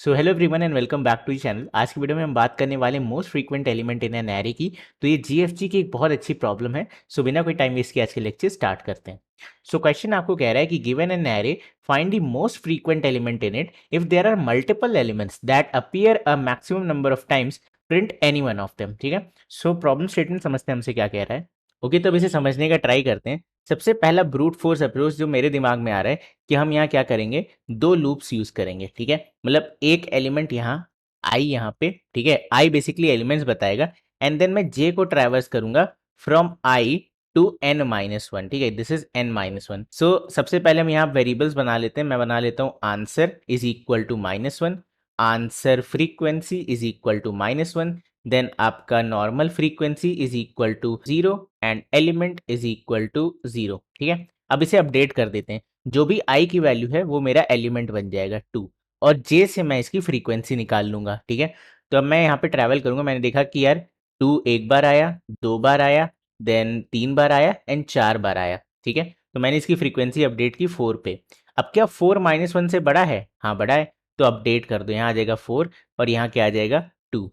So hello everyone and welcome back to channel. आज की video में हम बात करने वाले most frequent element in an array की। तो ये जीएफजी की एक बहुत अच्छी प्रॉब्लम है। सो बिना कोई टाइम वेस्ट किए आज के लेक्चर स्टार्ट करते हैं। सो क्वेश्चन आपको कह रहा है कि given an array find the most frequent element in it if there are multiple elements that appear a maximum number of times, print any one of them. ठीक है, so problem statement समझते हैं हमसे क्या कह रहा है। ओके, तो अब इसे समझने का ट्राई करते हैं। सबसे पहला ब्रूट फोर्स अप्रोच जो मेरे दिमाग में आ रहा है कि हम यहाँ क्या करेंगे, दो लूप्स यूज करेंगे। ठीक है, मतलब एक एलिमेंट यहाँ आई यहाँ पे, ठीक है, आई बेसिकली एलिमेंट्स बताएगा एंड देन मैं जे को ट्रैवर्स करूंगा from I to N minus one. ठीक है, this is N minus one. So सबसे पहले हम यहाँ वेरिएबल्स बना लेते हैं। मैं बना लेता हूँ answer is equal to minus one, answer frequency is equal to minus one, then आपका normal frequency is equal to zero and element is equal to zero. ठीक है, अब इसे अपडेट कर देते हैं। जो भी आई की वैल्यू है वो मेरा एलिमेंट बन जाएगा टू, और जे से मैं इसकी फ्रीक्वेंसी निकाल लूंगा। ठीक है, तो अब मैं यहाँ पे ट्रैवल करूंगा। मैंने देखा कि यार टू एक बार आया, दो बार आया, देन तीन बार आया एंड चार बार आया। ठीक है, तो मैंने इसकी फ्रीक्वेंसी अपडेट की फोर पे। अब क्या फोर माइनस वन से बड़ा है? हाँ बड़ा है, तो अपडेट कर दो। यहाँ आ जाएगा फोर और यहाँ क्या आ जाएगा टू।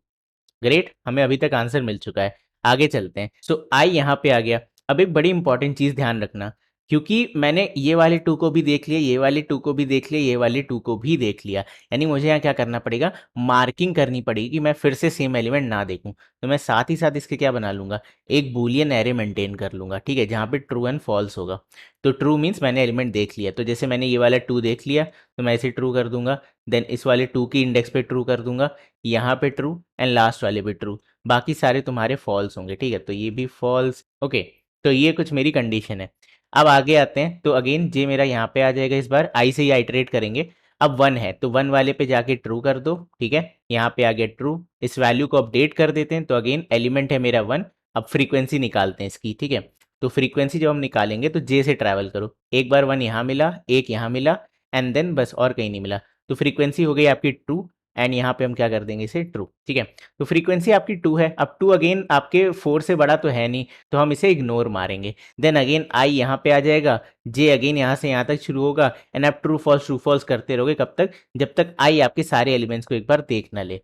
ग्रेट, हमें अभी तक आंसर मिल चुका है। आगे चलते हैं। सो आई यहाँ पे आ गया। अब एक बड़ी इंपॉर्टेंट चीज ध्यान रखना, क्योंकि मैंने ये वाले टू को भी देख लिया, ये वाले टू को भी देख लिया, ये वाले टू को भी देख लिया, यानी मुझे यहाँ क्या करना पड़ेगा, मार्किंग करनी पड़ेगी कि मैं फिर से सेम एलिमेंट ना देखूं। तो मैं साथ ही साथ इसके क्या बना लूंगा, एक बूलियन एरे मेंटेन कर लूंगा। ठीक है, जहाँ पे ट्रू एंड फॉल्स होगा। तो ट्रू मीन्स मैंने एलिमेंट देख लिया, तो जैसे मैंने ये वाला टू देख लिया तो मैं इसे ट्रू कर दूंगा, देन इस वाले टू की इंडेक्स पे ट्रू कर दूंगा, यहाँ पे ट्रू एंड लास्ट वाले पे ट्रू, बाकी सारे तुम्हारे फॉल्स होंगे। ठीक है, तो ये भी फॉल्स। ओके, तो ये कुछ मेरी कंडीशन है। अब आगे आते हैं। तो अगेन जे मेरा यहाँ पे आ जाएगा, इस बार आई से ही आइटरेट करेंगे। अब वन है तो वन वाले पे जाके ट्रू कर दो। ठीक है, यहाँ पे आ गया ट्रू। इस वैल्यू को अपडेट कर देते हैं। तो अगेन एलिमेंट है मेरा वन। अब फ्रीक्वेंसी निकालते हैं इसकी। ठीक है, तो फ्रीक्वेंसी जब हम निकालेंगे तो जे से ट्रैवल करो। एक बार वन यहाँ मिला, एक यहाँ मिला एंड देन बस और कहीं नहीं मिला। तो फ्रीक्वेंसी हो गई आपकी ट्रू एंड यहाँ पे हम क्या कर देंगे इसे ट्रू। ठीक है, तो फ्रीक्वेंसी आपकी टू है। अब टू अगेन आपके फोर से बड़ा तो है नहीं, तो हम इसे इग्नोर मारेंगे। देन अगेन आई यहाँ पे आ जाएगा, जे अगेन यहाँ से यहाँ तक शुरू होगा एंड आप ट्रू फॉल्स करते रहोगे। कब तक? जब तक आई आपके सारे एलिमेंट्स को एक बार देख ना ले।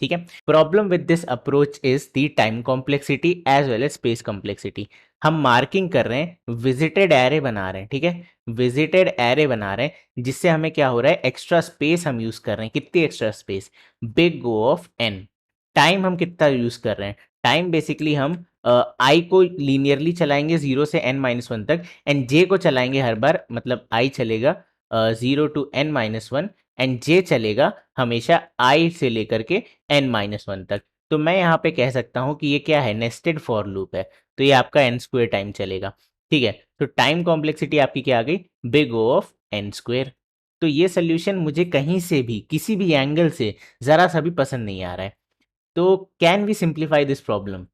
ठीक है, problem with this approach is the time complexity as well as space complexity. हम मार्किंग कर रहे हैं, विजिटेड एरे बना रहे हैं। ठीक है, विजिटेड एरे बना रहे हैं, जिससे हमें क्या हो रहा है, एक्स्ट्रा स्पेस हम यूज कर रहे हैं। कितनी extra space? Big O of n. Time हम कितना यूज कर रहे हैं? टाइम बेसिकली हम आई को लीनियरली चलाएंगे जीरो से एन माइनस वन तक, एंड जे को चलाएंगे हर बार, मतलब आई चलेगा zero to N minus one and J चलेगा हमेशा आई से लेकर के एन माइनस वन तक। तो मैं यहाँ पे कह सकता हूँ कि ये क्या है, नेस्टेड फॉर लूप है। तो ये आपका एन स्क्वेयर टाइम चलेगा। ठीक है, तो टाइम कॉम्प्लेक्सिटी आपकी क्या आ गई, big O of n square. तो ये सोल्यूशन मुझे कहीं से भी किसी भी एंगल से जरा सा भी पसंद नहीं आ रहा है। तो can we simplify this problem?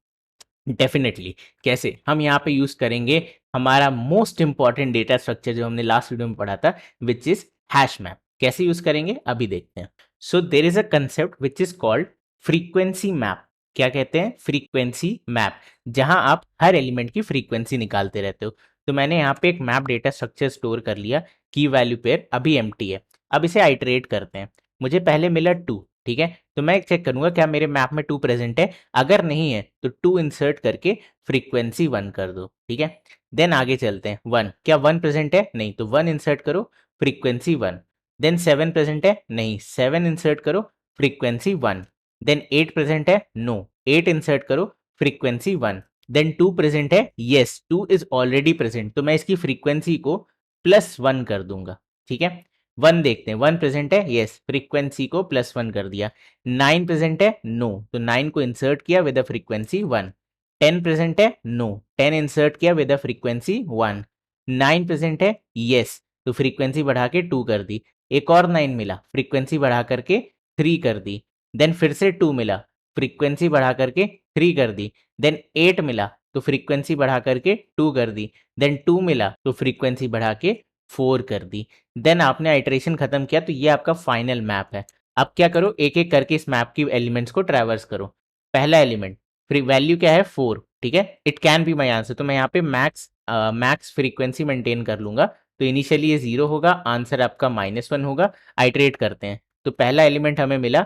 Definitely. कैसे? हम यहाँ पे यूज करेंगे हमारा मोस्ट इंपॉर्टेंट डेटा स्ट्रक्चर जो हमने लास्ट वीडियो में पढ़ा था, विच इज हैश मैप। कैसे यूज करेंगे अभी देखते हैं। So there is a concept which is called frequency map. क्या कहते हैं? फ्रीक्वेंसी मैप, जहां आप हर एलिमेंट की फ्रीक्वेंसी निकालते रहते हो। तो मैंने यहाँ पे एक मैप डेटा स्ट्रक्चर स्टोर कर लिया। की वैल्यू पेयर अभी एम्प्टी है। अब इसे आइटरेट करते हैं। मुझे पहले मिला टू। ठीक है, तो मैं चेक करूंगा क्या मेरे मैप में टू प्रेजेंट है। अगर नहीं है तो टू इंसर्ट करके फ्रीक्वेंसी वन कर दो। ठीक है, देन आगे चलते हैं। वन, क्या वन प्रेजेंट है? नहीं, तो वन इंसर्ट करो, frequency one. Then seven present है? नहीं, सेवन इंसर्ट करो, frequency one. Then eight present है? नो, एट इंसर्ट करो, frequency one. Then two present है? Yes, two is already present, तो मैं इसकी फ्रीक्वेंसी को प्लस वन कर दूंगा। ठीक है, वन देखते हैं। वन प्रेजेंट है? यस, फ्रीक्वेंसी को प्लस वन कर दिया। नाइन प्रेजेंट है? नो, तो नाइन को इंसर्ट किया with the frequency one. Ten present है? नो, टेन इंसर्ट किया with the frequency one. Nine present है? यस, तो फ्रीक्वेंसी बढ़ा के टू कर दी। एक और नाइन मिला, फ्रीक्वेंसी बढ़ा करके थ्री कर दी। देन फिर से टू मिला, फ्रीक्वेंसी बढ़ा करके थ्री कर दी। देन एट मिला, तो फ्रीक्वेंसी बढ़ा करके टू कर दी। देन टू मिला, तो फ्रीक्वेंसी बढ़ा के फोर कर दी। देन आपने आइटरेशन खत्म किया, तो ये आपका फाइनल मैप है। अब क्या करो, एक एक करके इस मैप की एलिमेंट्स को ट्रैवर्स करो। पहला एलिमेंट, फ्री वैल्यू क्या है, फोर। ठीक है, it can be my answer, तो मैं यहाँ पे मैक्स फ्रीक्वेंसी मेंटेन कर लूंगा। तो इनिशियली ये जीरो होगा, आंसर आपका माइनस वन होगा। आइटरेट करते हैं। तो पहला एलिमेंट हमें मिला,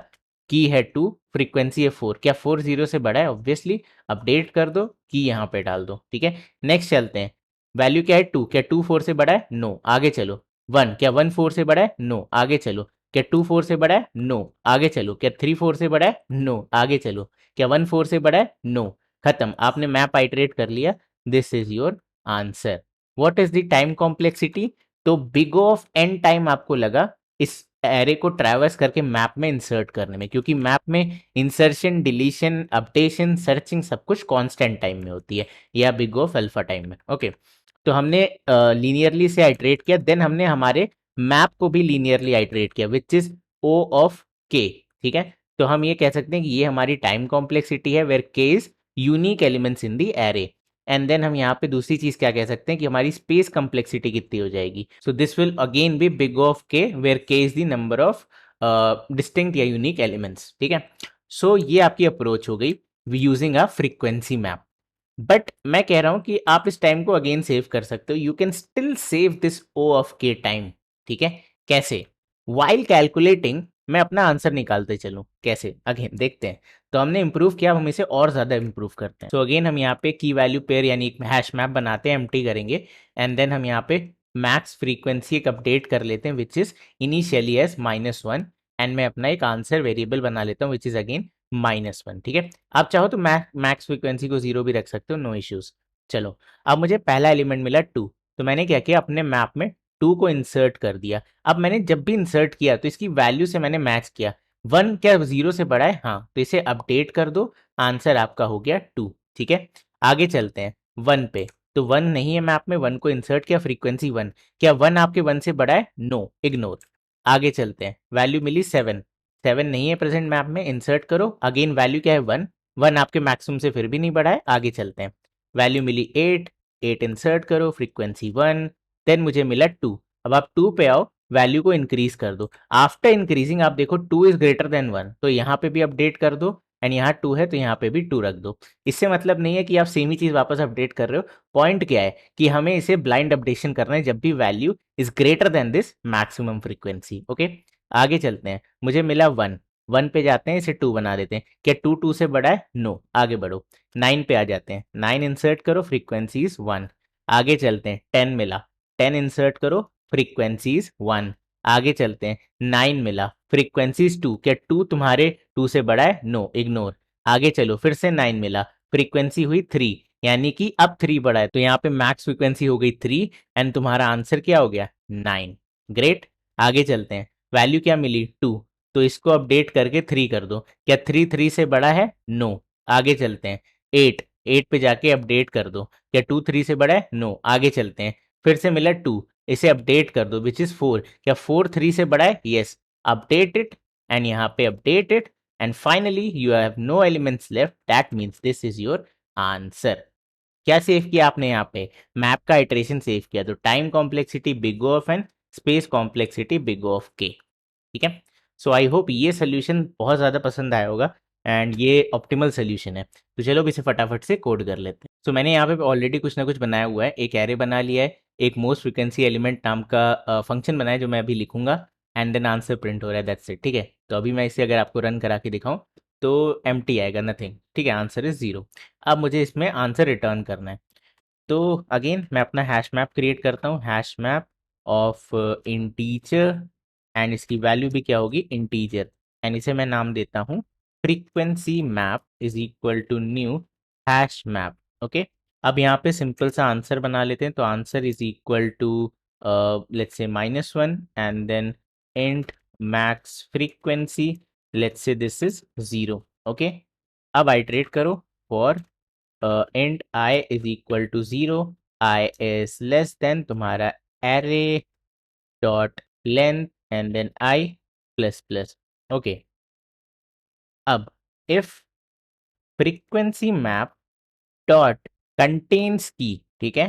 की है 2, फ्रीक्वेंसी है 4। क्या 4 0 से बड़ा है? ऑब्वियसली अपडेट कर दो, की यहाँ पे डाल दो, ठीक है। नेक्स्ट चलते हैं, वैल्यू क्या है 2, क्या 2 4 से बड़ा है? नो, आगे चलो। 1, क्या 1 4 से बड़ा है? नो, आगे चलो। क्या 2 4 से बड़ा है? नो, आगे चलो। क्या 3 4 से बड़ा है? नो, आगे चलो। क्या 1 4 से बड़ा है? नो। खत्म, आपने मैप आइटरेट कर लिया। This is your answer. What is the time complexity? तो बिग ऑफ एन टाइम आपको लगा इस एरे को ट्रैवर्स करके मैप में इंसर्ट करने में, क्योंकि मैप में इंसर्शन, डिलीशन, अपडेशन, सर्चिंग सब कुछ कांस्टेंट टाइम में होती है, या बिग ऑफ अल्फा टाइम में। ओके, तो हमने लीनियरली से आइटरेट किया, देन हमने हमारे मैप को भी लीनियरली आइटरेट किया विच इज ओ ऑफ के, ठीक है। तो हम ये कह सकते हैं कि ये हमारी टाइम कॉम्प्लेक्सिटी है where k is unique elements in the array. And then हम यहाँ पे दूसरी चीज क्या कह सकते हैं कि हमारी स्पेस कॉम्प्लेक्सिटी कितनी हो जाएगी। So this will again B big of के where k is the number of distinct या यूनिक एलिमेंट्स, ठीक है। सो ये आपकी अप्रोच हो गई using a frequency map. But मैं कह रहा हूं कि आप इस टाइम को अगेन सेव कर सकते हो, you can still save this O of k time, ठीक है। कैसे? वाइल कैलकुलेटिंग, मैं अपना आंसर निकालते चलूं, कैसे अगेन देखते हैं। तो हमने इंप्रूव किया, हम इसे और ज्यादा इंप्रूव करते हैं। तो अगेन हम यहाँ पे की वैल्यू पेयर यानी एक हैश मैप बनाते हैं, एम्प्टी करेंगे। एंड देन हम यहाँ पे मैक्स फ्रीक्वेंसी एक अपडेट कर लेते हैं which is initially as -1। And मैं अपना एक आंसर वेरिएबल बना लेता हूँ विच इज अगेन -1, ठीक है। आप चाहो तो मैक्स फ्रीक्वेंसी को 0 भी रख सकते हो, नो इश्यूज। चलो, अब मुझे पहला एलिमेंट मिला 2, तो मैंने क्या किया, अपने मैप में 2 को इंसर्ट कर दिया। अब मैंने जब भी इंसर्ट किया तो इसकी वैल्यू से मैंने मैच किया। 1 क्या 0 से बड़ा है? हाँ, तो इसे अपडेट कर दो, आंसर आपका हो गया 2, ठीक है। आगे चलते हैं 1 पे। तो 1 नहीं है मैप में, 1 को इंसर्ट किया, फ्रीक्वेंसी 1। क्या 1 आपके 1 से बड़ा है? No, ignore. आगे चलते हैं, वैल्यू मिली 7, 7 नहीं है प्रेजेंट मैप में, इंसर्ट करो, अगेन वैल्यू क्या है 1, 1 आपके मैक्सिमम से फिर भी नहीं बढ़ा है, आगे चलते हैं। वैल्यू मिली 8, 8 इंसर्ट करो, फ्रीक्वेंसी 1। देन मुझे मिला 2, अब आप 2 पे आओ, वैल्यू को इंक्रीज कर दो। आफ्टर इंक्रीजिंग आप देखो 2 इज ग्रेटर देन 1, तो यहाँ पे भी अपडेट कर दो। एंड यहाँ 2 है तो यहाँ पे भी 2 रख दो। इससे मतलब नहीं है कि आप सेम ही चीज वापस अपडेट कर रहे हो। पॉइंट क्या है कि हमें इसे ब्लाइंड अपडेशन करना है जब भी value is greater than this maximum frequency, okay. आगे चलते हैं, मुझे मिला 1, 1 पे जाते हैं, इसे 2 बना देते हैं। क्या 2 2 से बड़ा है? नो, आगे बढ़ो। 9 पे आ जाते हैं, 9 इंसर्ट करो, फ्रीक्वेंसीज 1। आगे चलते हैं, 10 मिला, 10 इंसर्ट करो, फ्रीक्वेंसीज 1। आगे चलते हैं, 9 मिला, फ्रीक्वेंसीज 2। क्या 2 तुम्हारे 2 से बड़ा है? No, ignore. आगे चलो, फिर से 9 मिला, फ्रीक्वेंसी हुई 3, यानी कि अब 3 बड़ा है, तो यहाँ पे मैक्स फ्रीक्वेंसी हो गई 3। एंड तुम्हारा आंसर क्या हो गया? 9। ग्रेट। आगे चलते हैं, वैल्यू क्या मिली? 2, तो इसको अपडेट करके 3 कर दो। क्या 3 3 से बड़ा है? नो। आगे चलते हैं, 8, 8 पे जाके अपडेट कर दो। क्या 2 3 से बड़ा है? नो, आगे चलते हैं। फिर से मिला 2, इसे अपडेट कर दो विच इज 4। क्या 4 3 से बड़ा है? Yes, update it. एंड यहाँ पे update it. And finally you have no elements left, that means this is your answer. क्या सेव किया आपने? यहाँ पे मैप का इटरेशन सेव किया, तो time complexity big of and space complexity big of के, ठीक है। सो आई होप ये सोल्यूशन बहुत ज़्यादा पसंद आया होगा एंड ये ऑप्टिमल सोल्यूशन है। तो चलो अब इसे फटाफट से कोड कर लेते हैं। सो मैंने यहाँ पे ऑलरेडी कुछ ना कुछ बनाया हुआ है, एक एरे बना लिया है, एक मोस्ट फ्रिक्वेंसी एलिमेंट नाम का फंक्शन बनाया जो मैं अभी लिखूंगा। एंड देन आंसर प्रिंट हो रहा है, दैट्स इट, ठीक है। तो अभी मैं इसे अगर आपको रन करा के दिखाऊं तो एम्प्टी आएगा, नथिंग, ठीक है, आंसर इज 0। अब मुझे इसमें आंसर रिटर्न करना है। तो अगेन मैं अपना हैश मैप क्रिएट करता हूँ, hash map of integer. And इसकी वैल्यू भी क्या होगी? इंटीजर। एंड इसे मैं नाम देता हूँ frequency map is equal to new hash map, okay. अब यहाँ पे सिंपल सा आंसर बना लेते हैं, तो answer is equal to let's say -1 and then int max frequency, let's say this is 0, okay. अब आइट्रेट करो for int I is equal to 0, I is less than तुम्हारा array dot length and then I plus plus, okay। अब if frequency map dot contains की, ठीक है,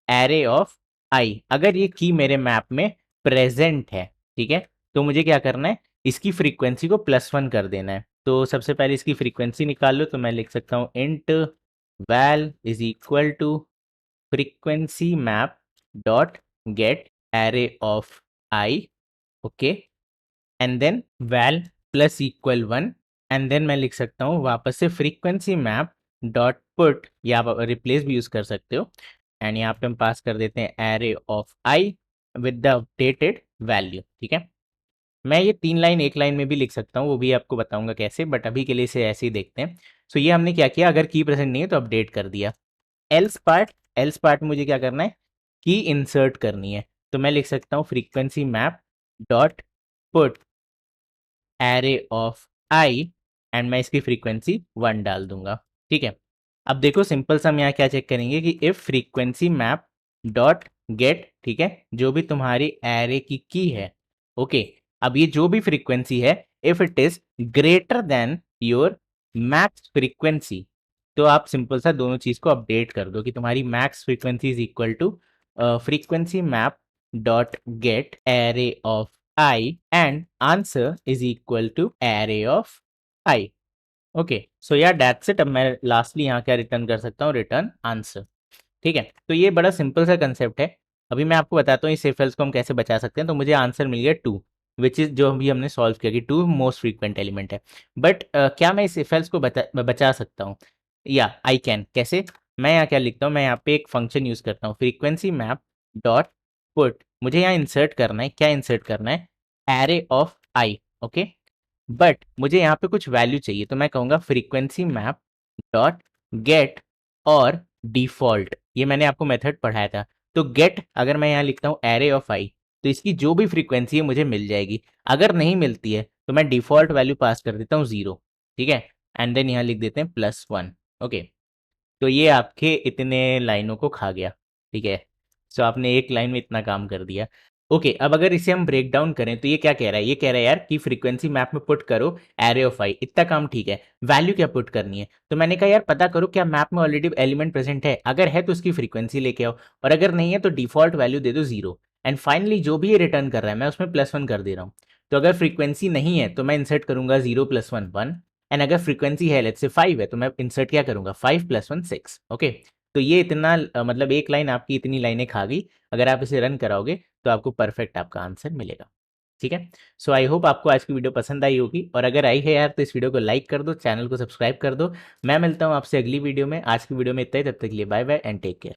array of I, अगर ये की मेरे मैप में प्रेजेंट है, ठीक है, तो मुझे क्या करना है, इसकी फ्रीक्वेंसी को +1 कर देना है। तो सबसे पहले इसकी फ्रीक्वेंसी निकाल लो, तो मैं लिख सकता हूँ int val is equal to frequency map dot get array of I, okay। And then val plus equal 1 and then मैं लिख सकता हूँ वापस से फ्रीक्वेंसी मैप डॉट पुट, या आप रिप्लेस भी यूज कर सकते हो, एंड यहाँ पे हम पास कर देते हैं array of I with the updated value. ठीक है, मैं ये 3 लाइन एक लाइन में भी लिख सकता हूँ, वो भी आपको बताऊंगा कैसे, बट अभी के लिए इसे ऐसे ही देखते हैं। सो ये हमने क्या किया, अगर की प्रेजेंट नहीं है तो अपडेट कर दिया। एल्स पार्ट मुझे क्या करना है, की इंसर्ट करनी है, तो मैं लिख सकता हूँ frequency map dot put array of I and मैं इसकी फ्रीक्वेंसी 1 डाल दूंगा। ठीक है, अब देखो सिंपल सा हम यहाँ क्या चेक करेंगे कि if frequency map dot gate, ठीक है, जो भी तुम्हारी एरे की है, ओके, अब ये जो भी फ्रीक्वेंसी है if it is greater than your max frequency, तो आप सिंपल सा दोनों चीज को अपडेट कर दो कि तुम्हारी max frequency is equal to frequency map dot get array of I and answer is equal to array of I। Okay, so यार दैट्स इट। अब मैं लास्टली यहाँ क्या रिटर्न कर सकता हूँ, रिटर्न आंसर। ठीक है, तो ये बड़ा सिंपल सा कंसेप्ट है। अभी मैं आपको बताता हूँ इस इफ एल्स को हम कैसे बचा सकते हैं। तो मुझे आंसर मिल गया 2, विच इज जो अभी हमने सॉल्व किया कि 2 मोस्ट फ्रीक्वेंट एलिमेंट है। बट क्या मैं इस इफ एल्स को बचा सकता हूँ? या आई कैन। कैसे? मैं यहाँ क्या लिखता हूँ, मैं यहाँ पे एक फंक्शन यूज करता हूँ फ्रीक्वेंसी मैप डॉट पुट, मुझे यहाँ इंसर्ट करना है, क्या इंसर्ट करना है, array of I. Okay, but मुझे यहाँ पे कुछ वैल्यू चाहिए, तो मैं कहूँगा फ्रीक्वेंसी मैप डॉट गेट और डिफॉल्ट, ये मैंने आपको मेथड पढ़ाया था। तो गेट अगर मैं यहाँ लिखता हूँ एरे ऑफ आई, तो इसकी जो भी फ्रीक्वेंसी है मुझे मिल जाएगी। अगर नहीं मिलती है तो मैं डिफॉल्ट वैल्यू पास कर देता हूँ 0। ठीक है, एंड देन यहाँ लिख देते हैं +1। ओके, तो ये आपके इतने लाइनों को खा गया। ठीक है, सो आपने एक लाइन में इतना काम कर दिया। ओके, अब अगर इसे हम ब्रेक डाउन करें तो ये क्या कह रहा है, ये कह रहा है यार कि फ्रीक्वेंसी मैप में पुट करो एरे ऑफ आई, इतना काम ठीक है, वैल्यू क्या पुट करनी है? तो मैंने कहा यार पता करो क्या मैप में ऑलरेडी एलिमेंट प्रेजेंट है, अगर है तो उसकी फ्रीक्वेंसी लेके आओ, और अगर नहीं है तो डिफॉल्ट वैल्यू दे दो 0। एंड फाइनली जो भी ये रिटर्न कर रहा है मैं उसमें +1 कर दे रहा हूँ। तो अगर फ्रीक्वेंसी नहीं है तो मैं इंसर्ट करूंगा 0 + 1 1, एंड अगर फ्रीक्वेंसी है लेट्स से 5 है तो मैं इंसर्ट क्या करूंगा, 5 + 1 6। ओके, तो ये इतना मतलब एक लाइन आपकी इतनी लाइनें खा गई। अगर आप इसे रन कराओगे तो आपको परफेक्ट आपका आंसर मिलेगा। ठीक है, सो आई होप आपको आज की वीडियो पसंद आई होगी, और अगर आई है यार तो इस वीडियो को लाइक कर दो, चैनल को सब्सक्राइब कर दो। मैं मिलता हूँ आपसे अगली वीडियो में। आज की वीडियो में इतना ही, तब तक के लिए bye bye and take care.